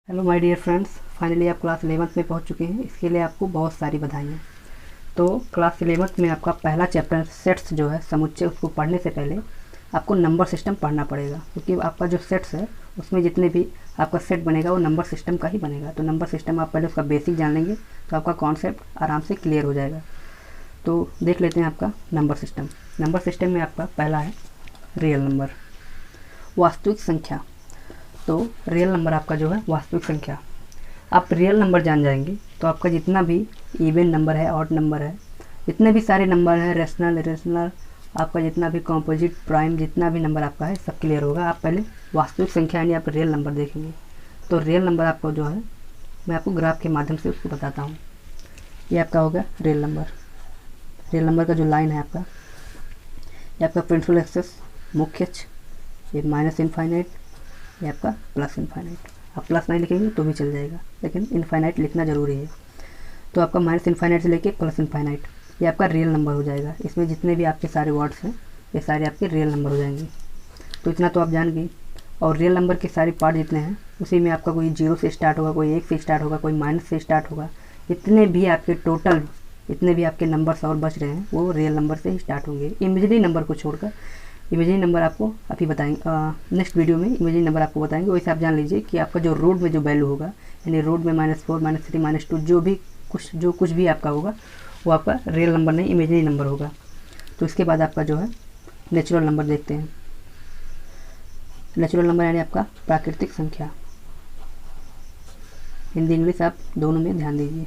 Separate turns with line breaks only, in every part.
Hello my dear friends, finally आप class 11th में पहुंच चुके हैं। इसके लिए आपको बहुत सारी बधाइयाँ। तो क्लास 11th में आपका पहला चैप्टर सेट्स जो है समुच्चय, उसको पढ़ने से पहले आपको नंबर सिस्टम पढ़ना पड़ेगा, क्योंकि आपका जो सेट्स है उसमें जितने भी आपका सेट बनेगा वो नंबर सिस्टम का ही बनेगा। तो नंबर सिस्टम आप पहले उसका बेसिक जान लेंगे तो आपका कॉन्सेप्ट आराम से क्लियर हो जाएगा। तो देख लेते हैं आपका नंबर सिस्टम। नंबर सिस्टम में आपका पहला है रियल नंबर, वास्तविक संख्या। तो रियल नंबर आपका जो है वास्तविक संख्या। आप रियल नंबर जान जाएंगे तो आपका जितना भी इवन नंबर है, ऑड नंबर है, जितने भी सारे नंबर हैं, रेशनल इरेशनल, आपका जितना भी कॉम्पोजिट प्राइम, जितना भी नंबर आपका है सब क्लियर होगा। आप पहले वास्तविक संख्या यानी आप रियल नंबर देखेंगे। तो रियल नंबर आपको जो है मैं आपको ग्राफ के माध्यम से उसको बताता हूँ। ये आपका हो गया रियल नंबर। रियल नंबर का जो लाइन है आपका, ये आपका प्रिंसिपल एक्सेस मुख्य अक्ष, ये माइनस इनफाइनाइट, ये आपका प्लस इनफाइनाइट। आप प्लस नहीं लिखेंगे तो भी चल जाएगा, लेकिन इनफाइनाइट लिखना ज़रूरी है। तो आपका माइनस इनफाइनाइट से लेके प्लस इनफाइनाइट, ये आपका रियल नंबर हो जाएगा। इसमें जितने भी आपके सारे वर्ड्स हैं ये सारे आपके रियल नंबर हो जाएंगे। तो इतना तो आप जान गए। और रियल नंबर के सारे पार्ट जितने हैं उसी में आपका कोई 0 से स्टार्ट होगा, कोई 1 से स्टार्ट होगा, कोई माइनस से स्टार्ट होगा। जितने भी आपके टोटल जितने भी आपके नंबर्स और बच रहे हैं वो रियल नंबर से ही स्टार्ट होंगे, इमेजिनरी नंबर को छोड़कर। इमेजिनरी नंबर आपको अभी बताएंगे, नेक्स्ट वीडियो में इमेजिनरी नंबर आपको बताएंगे। वैसे आप जान लीजिए कि आपका जो रूट में जो वैल्यू होगा, यानी रूट में -4 -3 -2 जो कुछ भी आपका होगा वो आपका रियल नंबर नहीं, इमेजिनरी नंबर होगा। तो इसके बाद आपका जो है नेचुरल नंबर देखते हैं। नेचुरल नंबर यानी आपका प्राकृतिक संख्या। हिंदी इंग्लिश आप दोनों में ध्यान दीजिए,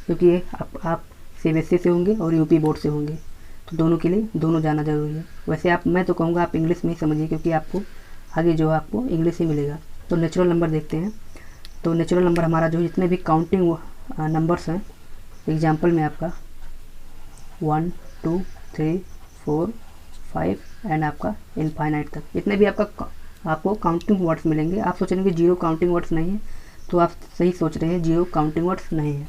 क्योंकि ये आप सीबीएसई से होंगे और यूपी बोर्ड से होंगे, तो दोनों के लिए दोनों जाना जरूरी है। वैसे मैं तो कहूँगा आप इंग्लिश में ही समझिए, क्योंकि आपको आगे जो है आपको इंग्लिश ही मिलेगा। तो नेचुरल नंबर देखते हैं। तो नेचुरल नंबर हमारा जो जितने भी काउंटिंग नंबर्स हैं, एग्जाम्पल में आपका 1 2 3 4 5 एंड आपका इनफाइनाइट तक जितने भी आपको काउंटिंग वर्ड्स मिलेंगे। आप सोच रहे हैं कि 0 काउंटिंग वर्ड्स नहीं है, तो आप सही सोच रहे हैं, 0 काउंटिंग वर्ड्स नहीं है।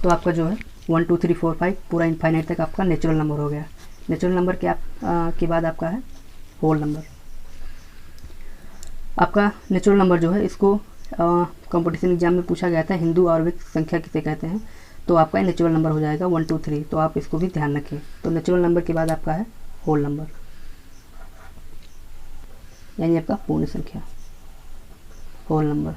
तो आपका जो है 1 2 3 4 5 पूरा इनफाइनाइट तक आपका नेचुरल नंबर हो गया। नेचुरल नंबर के बाद आपका है होल नंबर। आपका नेचुरल नंबर जो है इसको कंपटीशन एग्जाम में पूछा गया था, हिंदू आवर्विक संख्या किसे कहते हैं। तो आपका नेचुरल नंबर हो जाएगा 1 2 3। तो आप इसको भी ध्यान रखें। तो नेचुरल नंबर के बाद आपका है होल नंबर, यानी आपका पूर्ण संख्या। होल नंबर,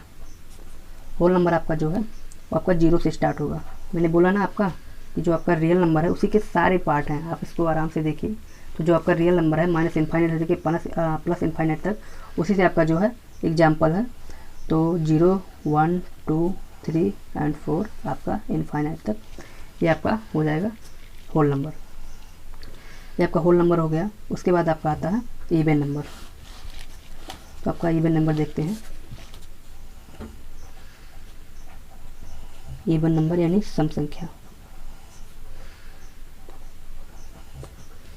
होल नंबर आपका जो है वो आपका 0 से स्टार्ट होगा। मैंने बोला ना आपका कि जो आपका रियल नंबर है उसी के सारे पार्ट हैं, आप इसको आराम से देखिए। तो जो आपका रियल नंबर है माइनस इनफाइनाइट से लेके प्लस इनफाइनाइट तक, उसी से आपका जो है एग्जाम्पल है। तो 0 1 2 3 एंड 4 आपका इनफाइनाइट तक, ये आपका हो जाएगा होल नंबर। ये आपका होल नंबर हो गया। उसके बाद आपका आता है इवन नंबर। तो आपका इवन नंबर देखते हैं। इवन नंबर यानी सम संख्या।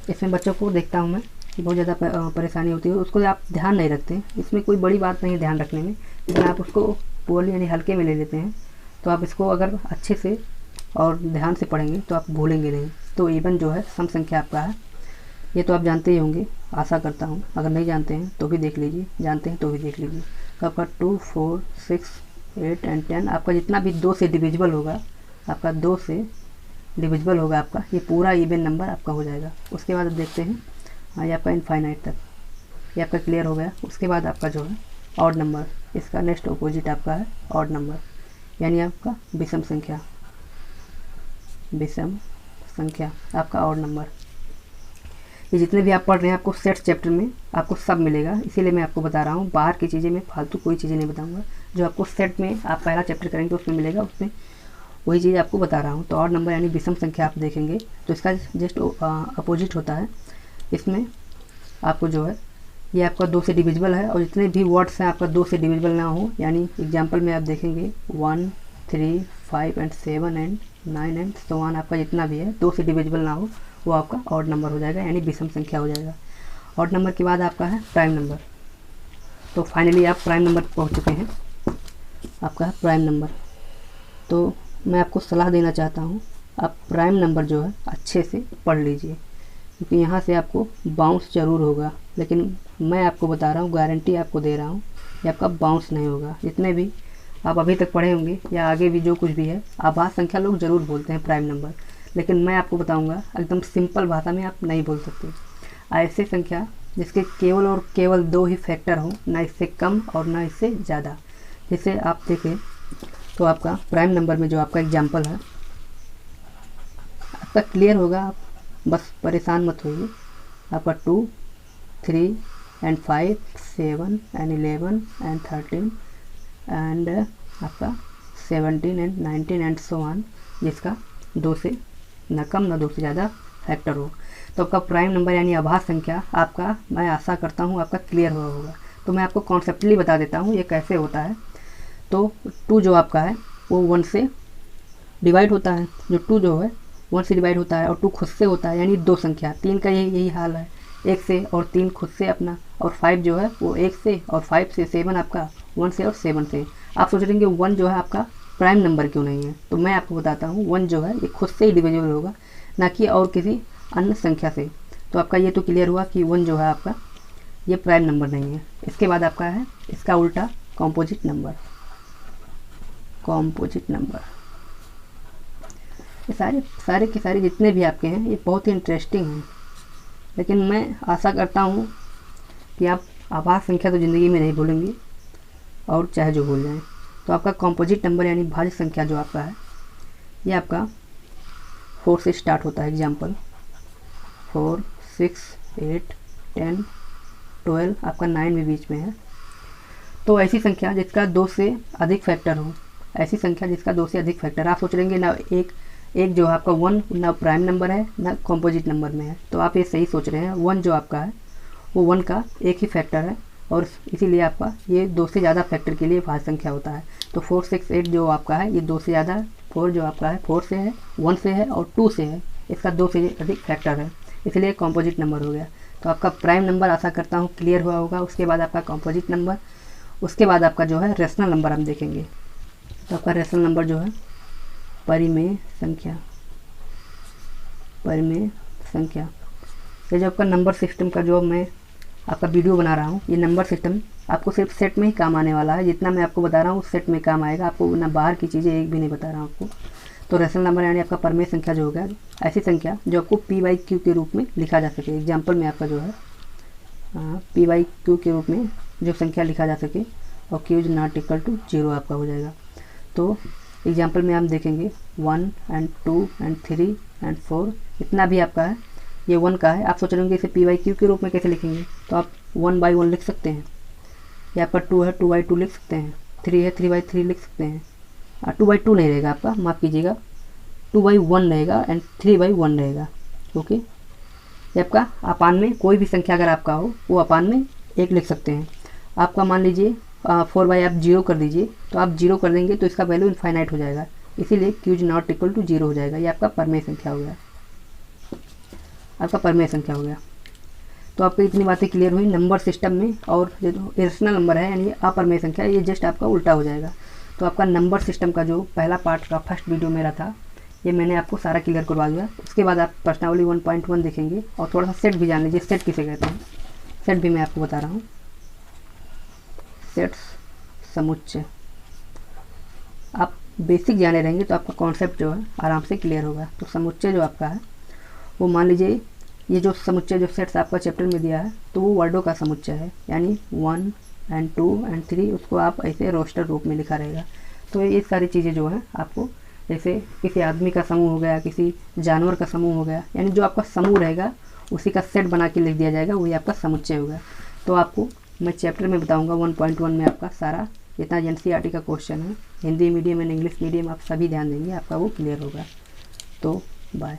इसमें बच्चों को देखता हूँ मैं कि बहुत ज़्यादा परेशानी होती है, उसको आप ध्यान नहीं रखते। इसमें कोई बड़ी बात नहीं है ध्यान रखने में, लेकिन आप उसको पोअरली यानी हल्के में ले लेते हैं। तो आप इसको अगर अच्छे से और ध्यान से पढ़ेंगे तो आप भूलेंगे नहीं। तो इवन जो है सम संख्या आपका है, ये तो आप जानते ही होंगे, आशा करता हूँ। अगर नहीं जानते हैं तो भी देख लीजिए, जानते हैं तो भी देख लीजिए। तो आपका 2 4 6 8 एंड 10 आपका जितना भी 2 से डिविजिबल होगा, आपका 2 से डिविजिबल होगा आपका, ये पूरा इवन नंबर आपका हो जाएगा। उसके बाद देखते हैं ये आपका इनफाइनाइट तक, ये आपका क्लियर हो गया। उसके बाद आपका जो है ऑड नंबर, इसका नेक्स्ट अपोजिट आपका है ऑड नंबर, यानी आपका विषम संख्या। विषम संख्या आपका ऑड नंबर। ये जितने भी आप पढ़ रहे हैं आपको सेट्स चैप्टर में आपको सब मिलेगा, इसीलिए मैं आपको बता रहा हूँ। बाहर की चीज़ें मैं फालतू कोई चीज़ें नहीं बताऊँगा। जो आपको सेट में आप पहला चैप्टर करेंगे उसमें मिलेगा, उसमें वही चीज़ आपको बता रहा हूँ। तो ऑड नंबर यानी विषम संख्या आप देखेंगे तो इसका जस्ट अपोजिट होता है। इसमें आपको जो है ये आपका 2 से डिविजिबल है, और जितने भी वर्ड्स हैं आपका 2 से डिविजिबल ना हो, यानी एग्जाम्पल में आप देखेंगे 1 3 5 and 7 and 9 and so on, आपका जितना भी है 2 से डिविजिबल ना हो वो आपका ऑड नंबर हो जाएगा, यानी विषम संख्या हो जाएगा। ऑड नंबर के बाद आपका है प्राइम नंबर। तो फाइनली आप प्राइम नंबर पहुँच चुके हैं, आपका है प्राइम नंबर। तो मैं आपको सलाह देना चाहता हूँ, आप प्राइम नंबर जो है अच्छे से पढ़ लीजिए, क्योंकि यहाँ से आपको बाउंस ज़रूर होगा, लेकिन मैं आपको बता रहा हूँ, गारंटी आपको दे रहा हूँ ये आपका बाउंस नहीं होगा। जितने भी आप अभी तक पढ़े होंगे या आगे भी जो कुछ भी है, आभास संख्या लोग ज़रूर बोलते हैं प्राइम नंबर, लेकिन मैं आपको बताऊंगा एकदम सिंपल भाषा में आप नहीं बोल सकते। ऐसी संख्या जिसके केवल और केवल 2 ही फैक्टर हो, ना इससे कम और ना इससे ज़्यादा। जैसे आप देखें तो आपका प्राइम नंबर में जो आपका एग्जाम्पल है आपका क्लियर होगा, आप बस परेशान मत होइए। आपका 2, 3 एंड 5, 7 एंड 11 एंड 13 एंड आपका 17 एंड 19 एंड सो ऑन, जिसका 2 से न कम ना 2 से ज़्यादा फैक्टर हो। तो आपका प्राइम नंबर यानी आभास संख्या आपका, मैं आशा करता हूँ आपका क्लियर हुआ होगा। तो मैं आपको कॉन्सेप्टली बता देता हूँ ये कैसे होता है। तो 2 जो आपका है वो 1 से डिवाइड होता है, जो 2 जो है 1 से डिवाइड होता है, और 2 खुद से होता है, यानी 2 संख्या। 3 का यही हाल है, 1 से और 3 खुद से अपना, और 5 जो है वो 1 से, और 5 से, 7 आपका 1 से और 7 से। आप सोच रहे हैं 1 जो है आपका प्राइम नंबर क्यों नहीं है, तो मैं आपको बताता हूँ 1 जो है ये खुद से ही डिविजिबल होगा, ना कि और किसी अन्य संख्या से। तो आपका ये तो क्लियर हुआ कि 1 जो है आपका ये प्राइम नंबर नहीं है। इसके बाद आपका है इसका उल्टा कॉम्पोजिट नंबर। कॉम्पोजिट नंबर ये सारे के सारे जितने भी आपके हैं ये बहुत ही इंटरेस्टिंग हैं, लेकिन मैं आशा करता हूँ कि आप आभास संख्या तो ज़िंदगी में नहीं भूलेंगे, और चाहे जो भूल जाएं। तो आपका कॉम्पोजिट नंबर यानी भाज्य संख्या जो आपका है ये आपका 4 से स्टार्ट होता है। एग्जाम्पल 4, 6, 8, 10, 12, आपका 9 भी बीच में है। तो ऐसी संख्या जिसका 2 से अधिक फैक्टर हो, ऐसी संख्या जिसका 2 से अधिक फैक्टर। आप सोच रहेंगे ना एक जो आपका 1 ना प्राइम नंबर है ना कॉम्पोजिट नंबर में है, तो आप ये सही सोच रहे हैं। 1 जो आपका है वो 1 का एक ही फैक्टर है, और इसीलिए आपका ये 2 से ज़्यादा फैक्टर के लिए भाज्य संख्या होता है। तो 4, 6, 8 जो आपका है ये 2 से ज़्यादा है। 4 जो आपका है 4 से है, 1 से है और 2 से है, इसका 2 से अधिक फैक्टर है, इसलिए कॉम्पोजिट नंबर हो गया। तो आपका प्राइम नंबर आशा करता हूँ क्लियर हुआ होगा। उसके बाद आपका कॉम्पोजिट नंबर, उसके बाद आपका जो है रेशनल नंबर हम देखेंगे। तो आपका रेशनल नंबर जो है परिमेय संख्या। परिमेय संख्या ये जो आपका नंबर सिस्टम का जो मैं आपका वीडियो बना रहा हूँ, ये नंबर सिस्टम आपको सिर्फ सेट में ही काम आने वाला है। जितना मैं आपको बता रहा हूँ सेट में काम आएगा, आपको ना बाहर की चीज़ें एक भी नहीं बता रहा हूँ आपको। तो रेशनल नंबर यानी आपका परिमेय संख्या जो होगा ऐसी संख्या जो आपको P/Q के रूप में लिखा जा सके। एग्जाम्पल में आपका जो है P/Q के रूप में जो संख्या लिखा जा सके, और Q is not equal to 0 आपका हो जाएगा। तो एग्जाम्पल में हम देखेंगे 1 एंड 2 एंड 3 एंड 4, इतना भी आपका है ये 1 का है। आप सोच रहे होंगे इसे P/Q के रूप में कैसे लिखेंगे, तो आप 1/1 लिख सकते हैं। ये आपका 2 है 2/2 लिख सकते हैं। 3 है 3/3 लिख सकते हैं। 2/2 नहीं रहेगा आपका, माफ़ कीजिएगा, 2/1 रहेगा एंड 3/1 रहेगा। ओके, ये आपका अपान में कोई भी संख्या अगर आपका हो वो अपान में 1 लिख सकते हैं। आपका मान लीजिए 4/, आप 0 कर दीजिए, तो आप 0 कर देंगे तो इसका वैल्यू इनफाइनाइट हो जाएगा, इसीलिए Q is not equal to 0 हो जाएगा। ये आपका परिमेय संख्या हो गया, आपका परिमेय संख्या हो गया। तो आपको इतनी बातें क्लियर हुई नंबर सिस्टम में। और जो इरेशनल नंबर है यानी अपरिमेय संख्या, ये जस्ट आपका उल्टा हो जाएगा। तो आपका नंबर सिस्टम का जो पहला पार्ट का फर्स्ट वीडियो मेरा था, ये मैंने आपको सारा क्लियर करवा दिया। उसके बाद आप प्रश्नावली 1.1 देखेंगे, और थोड़ा सा सेट भी जान लीजिए, सेट किसे कहते हैं, सेट भी मैं आपको बता रहा हूँ। सेट्स समुच्चय आप बेसिक जाने रहेंगे तो आपका कॉन्सेप्ट जो है आराम से क्लियर होगा। तो समुच्चय जो आपका है वो मान लीजिए ये जो समुच्चय जो सेट्स आपका चैप्टर में दिया है तो वो वर्डों का समुच्चय है, यानी 1 एंड 2 एंड 3 उसको आप ऐसे रोस्टर रूप में लिखा रहेगा। तो ये सारी चीज़ें जो है आपको, जैसे किसी आदमी का समूह हो गया, किसी जानवर का समूह हो गया, यानी जो आपका समूह रहेगा उसी का सेट बना के लिख दिया जाएगा, वही आपका समुच्चय होगा। तो आपको मैं चैप्टर में बताऊंगा 1.1 में आपका सारा जितना NCERT का क्वेश्चन है, Hindi medium and English medium, आप सभी ध्यान देंगे, आपका वो क्लियर होगा। तो बाय।